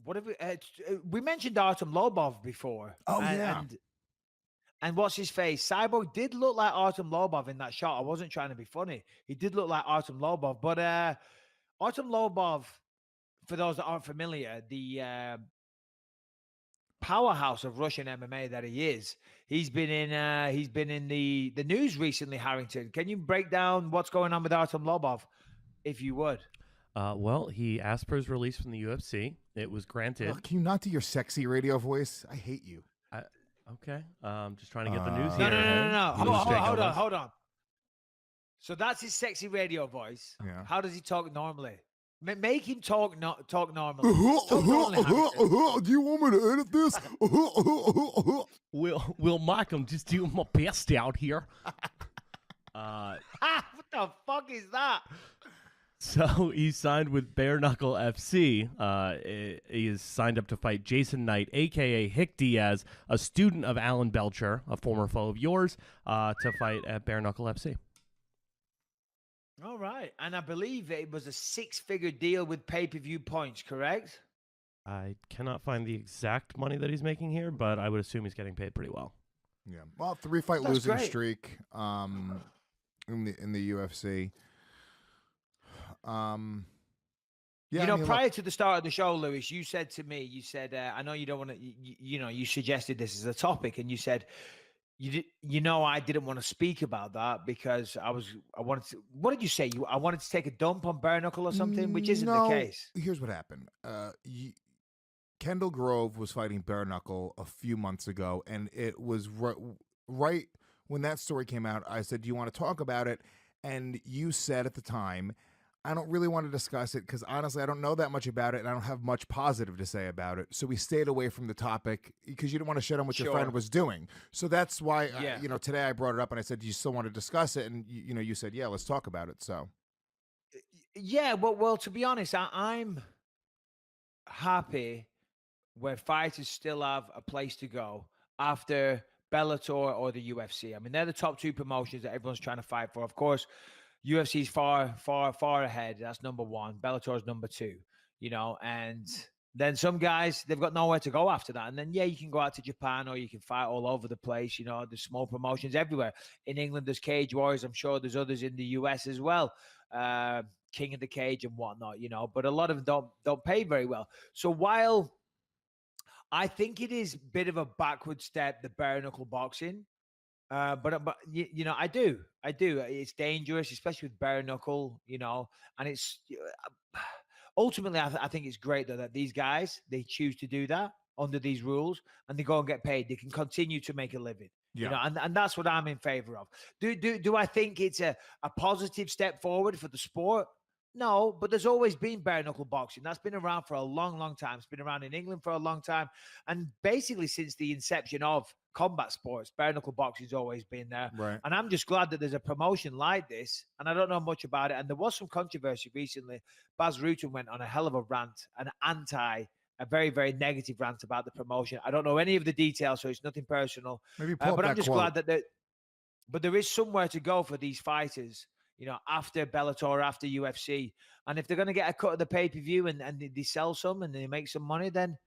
what have we mentioned Artem Lobov before. Oh, yeah. And what's his face? Cyborg did look like Artem Lobov in that shot. I wasn't trying to be funny. He did look like Artem Lobov. But Artem Lobov, for those that aren't familiar, the powerhouse of Russian MMA that he is, he's been in the news recently, Harrington. Can you break down what's going on with Artem Lobov, if you would? Well, he asked for his release from the UFC. It was granted. Oh, can you not do your sexy radio voice? I hate you. Okay. Just trying to get the news here. No. Hold on. So that's his sexy radio voice. Yeah. How does he talk normally? Make him talk normally. Do you want me to edit this? Will Mike, I'm just doing my best out here. What the fuck is that? So he signed with Bare Knuckle FC. He is signed up to fight Jason Knight, a.k.a. Hick Diaz, a student of Alan Belcher, a former foe of yours, to fight at Bare Knuckle FC. All right. And I believe it was a 6-figure deal with pay-per-view points, correct? I cannot find the exact money that he's making here, but I would assume he's getting paid pretty well. Yeah. Well, 3-fight That's losing great. streak in the UFC. Yeah, prior to the start of the show, Lewis, you said to me, I know you don't want to, you suggested this as a topic, and you said, I didn't want to speak about that because I wanted to, what did you say? I wanted to take a dump on Bare Knuckle or something, which isn't the case. Here's what happened. Kendall Grove was fighting Bare Knuckle a few months ago, and it was right when that story came out, I said, do you want to talk about it? And you said at the time, I don't really want to discuss it because honestly, I don't know that much about it and I don't have much positive to say about it. So we stayed away from the topic because you didn't want to shit on what your friend was doing. So that's why, today I brought it up and I said, do you still want to discuss it? And you said, yeah, let's talk about it. So. Yeah, well, to be honest, I'm happy where fighters still have a place to go after Bellator or the UFC. I mean, they're the top two promotions that everyone's trying to fight for. Of course, UFC's far ahead. That's number one. Bellator's number two, and then some guys, they've got nowhere to go after that. And then, you can go out to Japan or you can fight all over the place. There's small promotions everywhere. In England, there's Cage Warriors. I'm sure there's others in the US as well. King of the Cage and whatnot, but a lot of them don't pay very well. So while I think it is a bit of a backward step, the bare knuckle boxing, but I do. It's dangerous, especially with bare knuckle, and it's ultimately, I think it's great though that these guys, they choose to do that under these rules and they go and get paid. They can continue to make a living, and that's what I'm in favor of. Do I think it's a positive step forward for the sport? No, but there's always been bare knuckle boxing. That's been around for a long, long time. It's been around in England for a long time. And basically since the inception of combat sports, bare knuckle boxing's always been there. Right. And I'm just glad that there's a promotion like this. And I don't know much about it. And there was some controversy recently. Baz Rutten went on a hell of a rant, a very, very negative rant about the promotion. I don't know any of the details, so it's nothing personal. Maybe but I'm just glad that there is somewhere to go for these fighters, after Bellator, after UFC. And if they're going to get a cut of the pay-per-view and they sell some and they make some money, then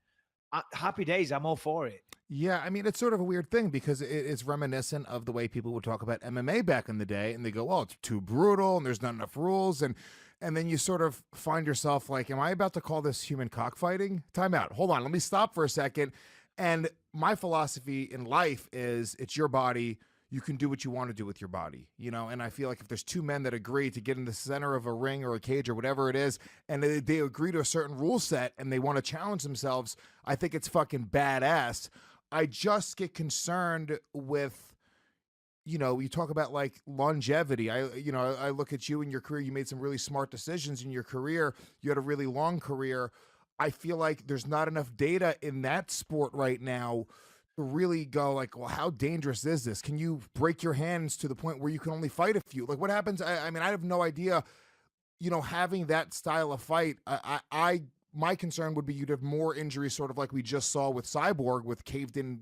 happy days. I'm all for it. Yeah, I mean, it's sort of a weird thing because it's reminiscent of the way people would talk about MMA back in the day. And they go, well, it's too brutal and there's not enough rules. And then you sort of find yourself like, am I about to call this human cockfighting? Time out. Hold on. Let me stop for a second. And my philosophy in life is it's your body. You can do what you want to do with your body, and I feel like if there's two men that agree to get in the center of a ring or a cage or whatever it is, and they agree to a certain rule set and they want to challenge themselves, I think it's fucking badass. I just get concerned with, you talk about like longevity. I look at you in your career, you made some really smart decisions in your career. You had a really long career. I feel like there's not enough data in that sport right now to really go like, well, how dangerous is this? Can you break your hands to the point where you can only fight a few? Like what happens? I mean, I have no idea, having that style of fight. My concern would be you'd have more injuries, sort of like we just saw with Cyborg with caved in,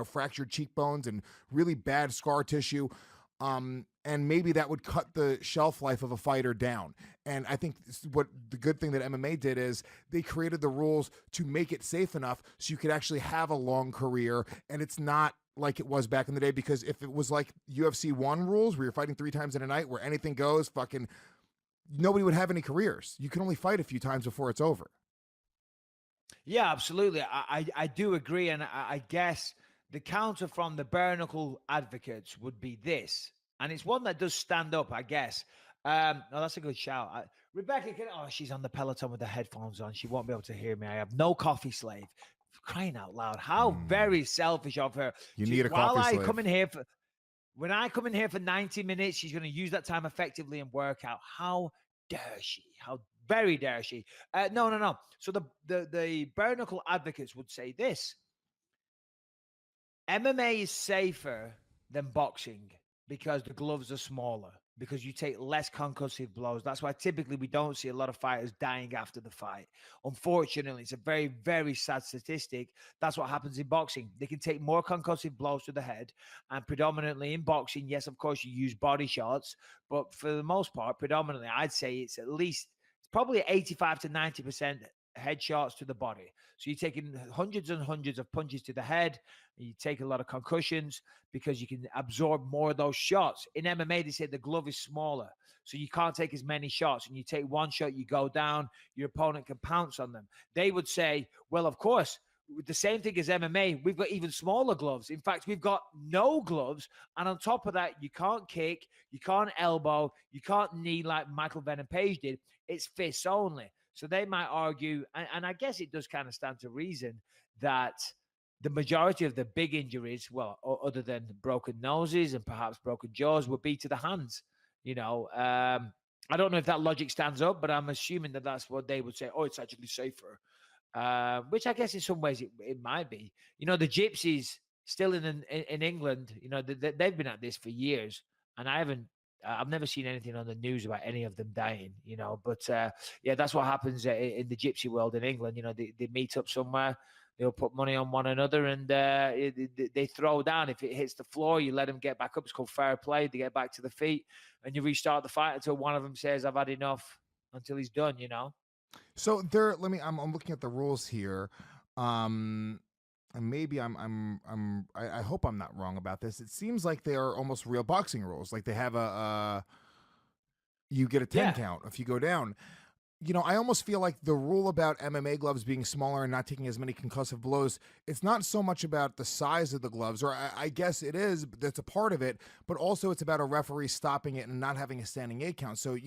fractured cheekbones and really bad scar tissue. And maybe that would cut the shelf life of a fighter down. And I think what the good thing that MMA did is they created the rules to make it safe enough so you could actually have a long career, and it's not like it was back in the day. Because if it was like UFC 1 rules where you're fighting 3 times in a night where anything goes, fucking nobody would have any careers. You can only fight a few times before it's over. Yeah, absolutely. I do agree. And I guess the counter from the bare knuckle advocates would be this. And it's one that does stand up, I guess. No, that's a good shout. Rebecca, she's on the Peloton with the headphones on. She won't be able to hear me. I have no coffee slave. Crying out loud. How very selfish of her. You need a coffee slave. When I come in here for 90 minutes, she's going to use that time effectively and work out. How dare she? How very dare she? No. So the bare knuckle advocates would say this: MMA is safer than boxing because the gloves are smaller, because you take less concussive blows. That's why typically we don't see a lot of fighters dying after the fight. Unfortunately, it's a very, very sad statistic. That's what happens in boxing. They can take more concussive blows to the head. And predominantly in boxing, yes, of course, you use body shots. But for the most part, predominantly, I'd say it's probably 85 to 90% headshots to the body. So you're taking hundreds and hundreds of punches to the head. You take a lot of concussions because you can absorb more of those shots. In MMA, they say the glove is smaller, so you can't take as many shots. And you take one shot, you go down, your opponent can pounce on them. They would say, well, of course, the same thing as MMA, we've got even smaller gloves. In fact, we've got no gloves. And on top of that, you can't kick, you can't elbow, you can't knee like Michael Venom Page did. It's fists only. So they might argue, and I guess it does kind of stand to reason, that the majority of the big injuries, well, other than broken noses and perhaps broken jaws, would be to the hands. I don't know if that logic stands up, but I'm assuming that that's what they would say. Oh, it's actually safer, which I guess in some ways it might be. The Gypsies still in England, they've been at this for years, and I've never seen anything on the news about any of them dying, but yeah, that's what happens in the gypsy world in England. They meet up somewhere, they'll put money on one another, and they throw down. If it hits the floor, you let them get back up. It's called fair play. They get back to the feet, and you restart the fight until one of them says, I've had enough, until he's done, So I'm looking at the rules here. And maybe I hope I'm not wrong about this. It seems like they are almost real boxing rules. Like they have you get a 10 count if you go down. I almost feel like the rule about MMA gloves being smaller and not taking as many concussive blows, it's not so much about the size of the gloves, or I guess it is, that's a part of it, but also it's about a referee stopping it and not having a standing 8 count. So,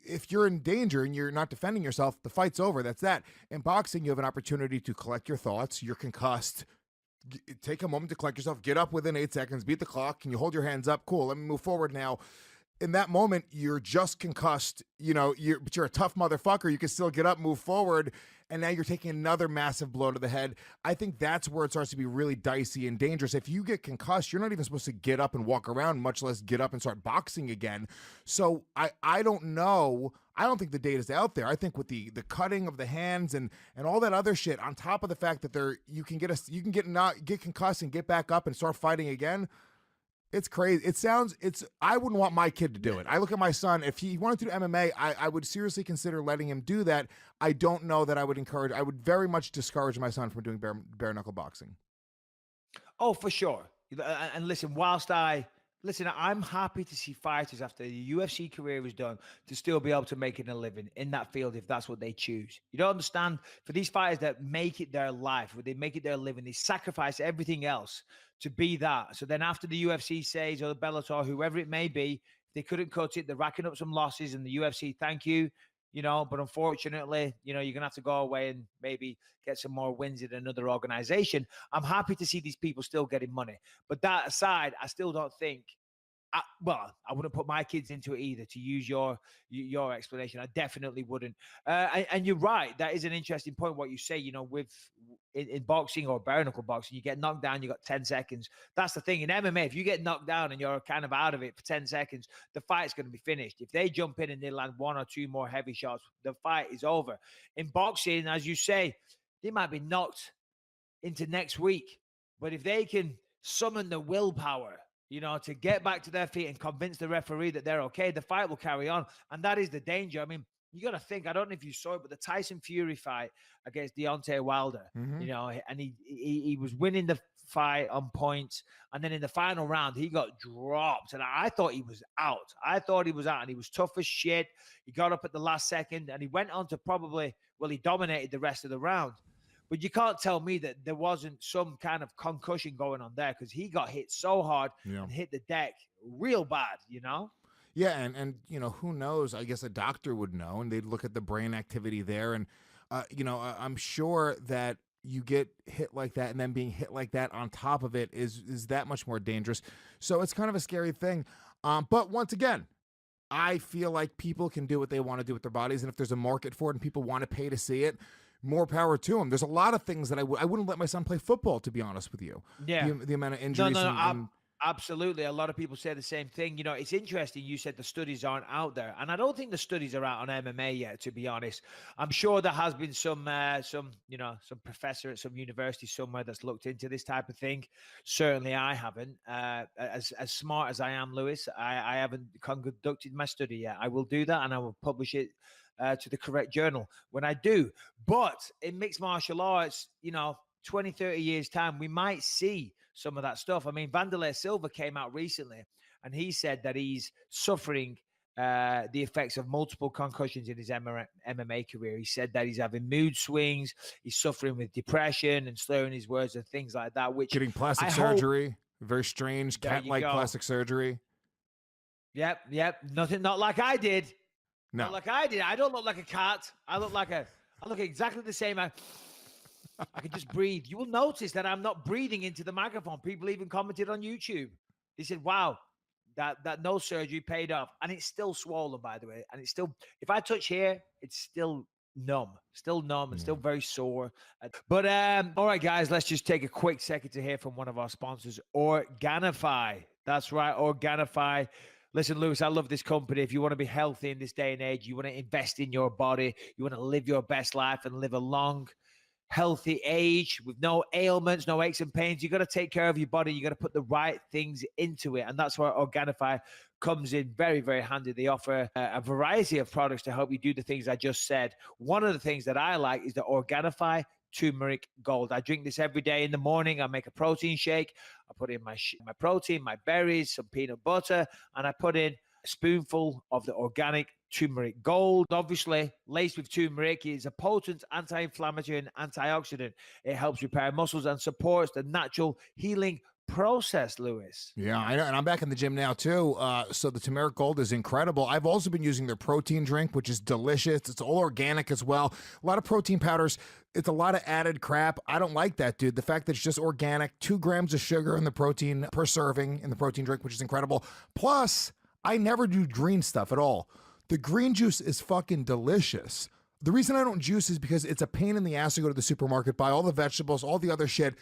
if you're in danger and you're not defending yourself, the fight's over. That's that. In boxing, you have an opportunity to collect your thoughts. You're concussed. Take a moment to collect yourself. Get up within 8 seconds. Beat the clock. Can you hold your hands up? Cool. Let me move forward now. In that moment, you're just concussed, but you're a tough motherfucker. You can still get up, move forward, and now you're taking another massive blow to the head. I think that's where it starts to be really dicey and dangerous. If you get concussed, you're not even supposed to get up and walk around, much less get up and start boxing again. So I don't know. I don't think the data's out there. I think with the cutting of the hands and all that other shit, on top of the fact that you can get concussed and get back up and start fighting again. It's crazy. I wouldn't want my kid to do it. I look at my son. If he wanted to do MMA, I would seriously consider letting him do that. I don't know that I would very much discourage my son from doing bare knuckle boxing. Oh, for sure. And listen, I'm happy to see fighters after the UFC career is done to still be able to make it a living in that field if that's what they choose. You don't understand, for these fighters that make it their life, where they make it their living, they sacrifice everything else to be that. So then after the UFC says, or the Bellator, whoever it may be, they couldn't cut it, they're racking up some losses, and the UFC, thank you, but unfortunately, you're going to have to go away and maybe get some more wins in another organization. I'm happy to see these people still getting money. But that aside, I still don't think, I wouldn't put my kids into it either, to use your explanation. I definitely wouldn't. And you're right. That is an interesting point, what you say, in boxing or bare knuckle boxing, you get knocked down, you got 10 seconds. That's the thing. In MMA, if you get knocked down and you're kind of out of it for 10 seconds, the fight's going to be finished. If they jump in and they land 1 or 2 more heavy shots, the fight is over. In boxing, as you say, they might be knocked into next week. But if they can summon the willpower to get back to their feet and convince the referee that they're okay. The fight will carry on. And that is the danger. I mean, you got to think, I don't know if you saw it, but the Tyson Fury fight against Deontay Wilder, and he was winning the fight on points. And then in the final round, he got dropped. And I thought he was out. And he was tough as shit. He got up at the last second and he went on to he dominated the rest of the round. But you can't tell me that there wasn't some kind of concussion going on there, because he got hit so hard and hit the deck real bad, Yeah, and who knows? I guess a doctor would know, and they'd look at the brain activity there, and I'm sure that you get hit like that, and then being hit like that on top of it is that much more dangerous. So it's kind of a scary thing. But once again, I feel like people can do what they want to do with their bodies, and if there's a market for it and people want to pay to see it, more power to them. There's a lot of things that I wouldn't let my son play football, to be honest with you. Yeah, the amount of injuries. Absolutely. A lot of people say the same thing. It's interesting. You said the studies aren't out there, and I don't think the studies are out on MMA yet, to be honest. I'm sure there has been some professor at some university somewhere that's looked into this type of thing. Certainly I haven't. As smart as I am, Lewis, I haven't conducted my study yet. I will do that, and I will publish it to the correct journal when I do. But in mixed martial arts, 20, 30 years time, we might see some of that stuff. I mean, Vanderlei Silva came out recently and he said that he's suffering the effects of multiple concussions in his MMA career. He said that he's having mood swings, he's suffering with depression and slurring his words and things like that, which getting plastic surgery, very strange cat-like plastic surgery. Yep. Not like I did. No. Not like I did. I don't look like a cat. I look exactly the same. I can just breathe. You will notice that I'm not breathing into the microphone. People even commented on YouTube. They said, wow, that nose surgery paid off. And it's still swollen, by the way. And it's still, if I touch here, it's still numb and still very sore. But all right, guys, let's just take a quick second to hear from one of our sponsors, Organifi. That's right, Organifi. Listen, Lewis, I love this company. If you want to be healthy in this day and age, you want to invest in your body, you want to live your best life and live a long, healthy age with no ailments, no aches and pains. You got to take care of your body. You got to put the right things into it. And that's where Organifi comes in very, very handy. They offer a variety of products to help you do the things I just said. One of the things that I like is the Organifi Turmeric Gold. I drink this every day in the morning. I make a protein shake. I put in my protein, my berries, some peanut butter, and I put in a spoonful of the organic turmeric gold. Obviously, laced with turmeric, is a potent anti-inflammatory and antioxidant. It helps repair muscles and supports the natural healing process, Lewis. Yeah, I know, and I'm back in the gym now too. So the turmeric gold is incredible. I've also been using their protein drink, which is delicious. It's all organic as well. A lot of protein powders. It's a lot of added crap. I don't like that, dude. The fact that it's just organic, 2 grams of sugar in the protein per serving in the protein drink, which is incredible. Plus, I never do green stuff at all. The green juice is fucking delicious. The reason I don't juice is because it's a pain in the ass to go to the supermarket, buy all the vegetables, all the other shit.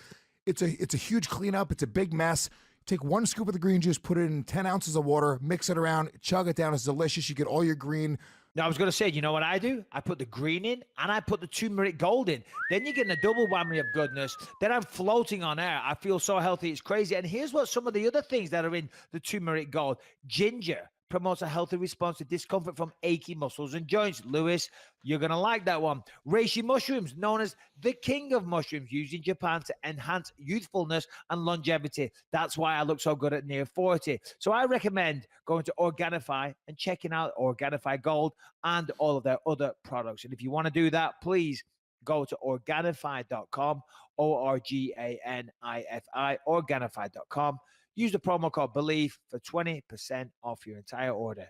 It's a huge cleanup. It's a big mess. Take 1 scoop of the green juice, put it in 10 ounces of water, mix it around, chug it down. It's delicious. You get all your green. Now, I was going to say, you know what I do? I put the green in and I put the turmeric gold in. Then you're getting a double whammy of goodness. Then I'm floating on air. I feel so healthy. It's crazy. And here's what some of the other things that are in the turmeric gold. Ginger promotes a healthy response to discomfort from achy muscles and joints. Lewis, you're going to like that one. Reishi mushrooms, known as the king of mushrooms, used in Japan to enhance youthfulness and longevity. That's why I look so good at near 40. So I recommend going to Organifi and checking out Organifi Gold and all of their other products. And if you want to do that, please go to Organifi.com, Organifi, Organifi.com. Use the promo code BELIEVE for 20% off your entire order.